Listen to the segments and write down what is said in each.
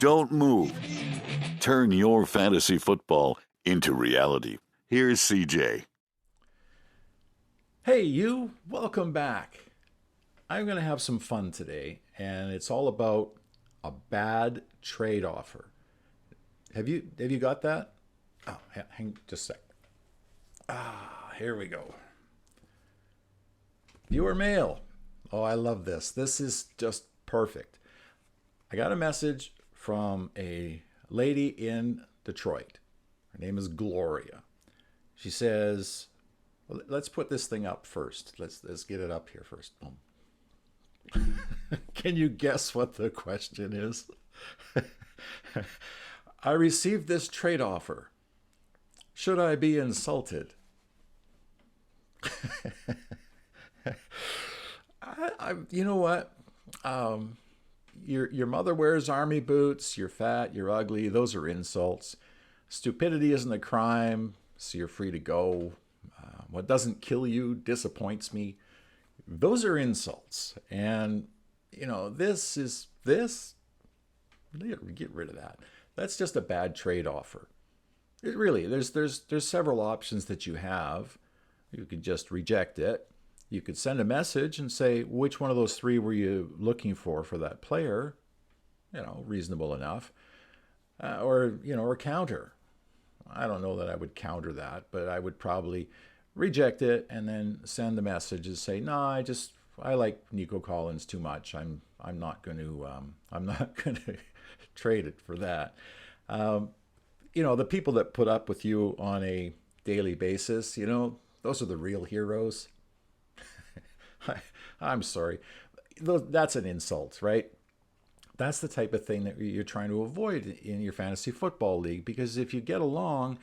Don't move. Turn your fantasy football into reality. Here's CJ. Hey, you, welcome back. I'm going to have some fun today, and it's all about a bad trade offer. Have you got that? Oh, hang just a sec. Here we go. Viewer mail. Oh, I love this. This is just perfect. I got a message from a lady in Detroit. Her name is Gloria. She says, well, let's put this thing up first. Let's get it up here first. Boom. Can you guess what the question is? I received this trade offer. Should I be insulted? You know what? Your mother wears army boots. You're fat. You're ugly. Those are insults. Stupidity isn't a crime, so you're free to go. What doesn't kill you disappoints me. Those are insults. And, you know, this. Get rid of that. That's just a bad trade offer. It really, there's several options that you have. You could just reject it. You could send a message and say, which one of those three were you looking for that player? You know, reasonable enough. Or counter. I don't know that I would counter that, but I would probably reject it and then send the message and say, no, I like Nico Collins too much. I'm not going to trade it for that. The people that put up with you on a daily basis, those are the real heroes. I'm sorry. That's an insult, right? That's the type of thing that you're trying to avoid in your fantasy football league, because if you get along,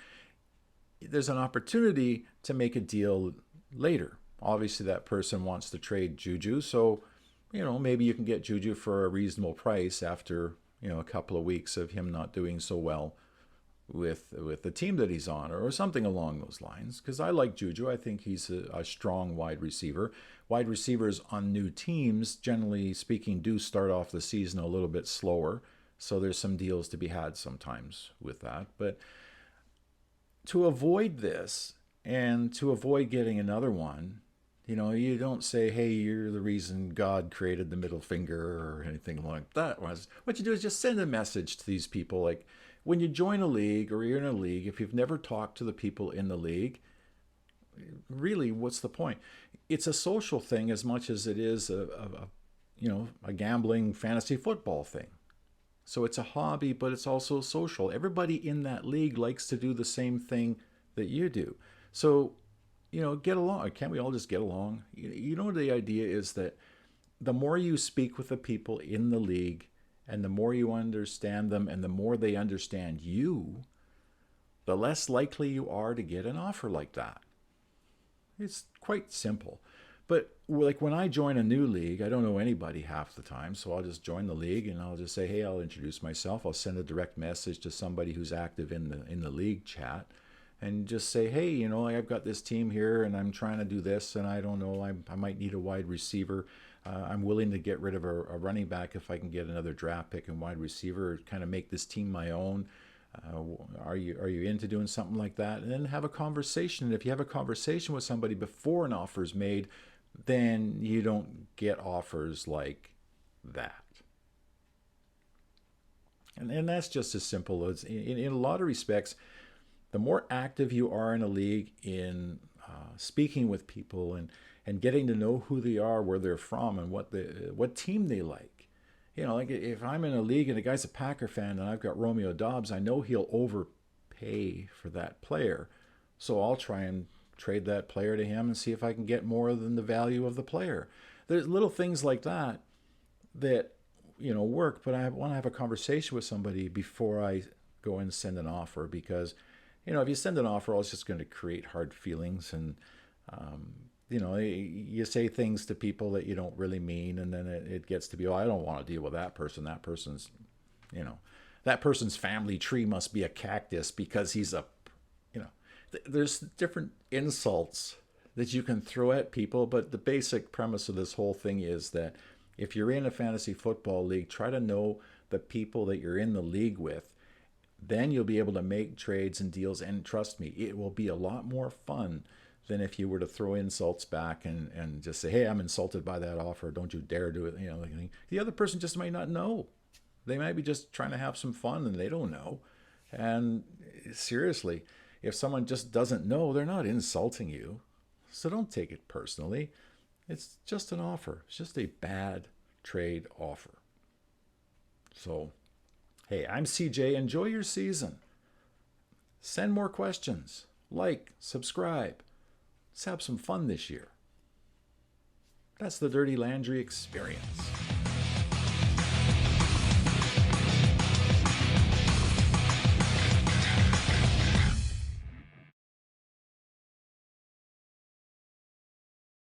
there's an opportunity to make a deal later. Obviously, that person wants to trade Juju, so maybe you can get Juju for a reasonable price after a couple of weeks of him not doing so well with the team that he's on, or something along those lines. Because I like Juju. I think he's a strong wide receiver. Wide receivers on new teams, generally speaking, do start off the season a little bit slower. So there's some deals to be had sometimes with that. But to avoid this and to avoid getting another one, you don't say, hey, you're the reason God created the middle finger or anything like that. What you do is just send a message to these people. Like, when you join a league or you're in a league, if you've never talked to the people in the league, really, what's the point? It's a social thing as much as it is a gambling fantasy football thing. So it's a hobby, but it's also social. Everybody in that league likes to do the same thing that you do. So, get along. Can't we all just get along? The idea is that the more you speak with the people in the league, and the more you understand them and the more they understand you, the less likely you are to get an offer like that. It's quite simple. But like when I join a new league, I don't know anybody half the time, so I'll just join the league and I'll just say, hey, I'll introduce myself. I'll send a direct message to somebody who's active in the league chat and just say, hey, I've got this team here and I'm trying to do this, and I don't know, I might need a wide receiver. I'm willing to get rid of a running back if I can get another draft pick and wide receiver, kind of make this team my own. Are you into doing something like that? And then have a conversation. And if you have a conversation with somebody before an offer is made, then you don't get offers like that. And that's just as simple as, in a lot of respects, the more active you are in a league in speaking with people and getting to know who they are, where they're from, and what team they like. Like if I'm in a league and a guy's a Packer fan and I've got Romeo Doubs, I know he'll overpay for that player. So I'll try and trade that player to him and see if I can get more than the value of the player. There's little things like that work, but I want to have a conversation with somebody before I go and send an offer, because if you send an offer, it's just going to create hard feelings, and you say things to people that you don't really mean, and then it gets to be, I don't want to deal with that person. That person's family tree must be a cactus because he's there's different insults that you can throw at people, but the basic premise of this whole thing is that if you're in a fantasy football league, try to know the people that you're in the league with, then you'll be able to make trades and deals. And trust me, it will be a lot more fun than if you were to throw insults back and just say, hey, I'm insulted by that offer. Don't you dare do it. You know, the other person just might not know. They might be just trying to have some fun and they don't know. And seriously, if someone just doesn't know, they're not insulting you. So don't take it personally. It's just an offer. It's just a bad trade offer. So, hey, I'm CJ. Enjoy your season. Send more questions. Like, subscribe. Let's have some fun this year. That's the Dirty Landry Experience.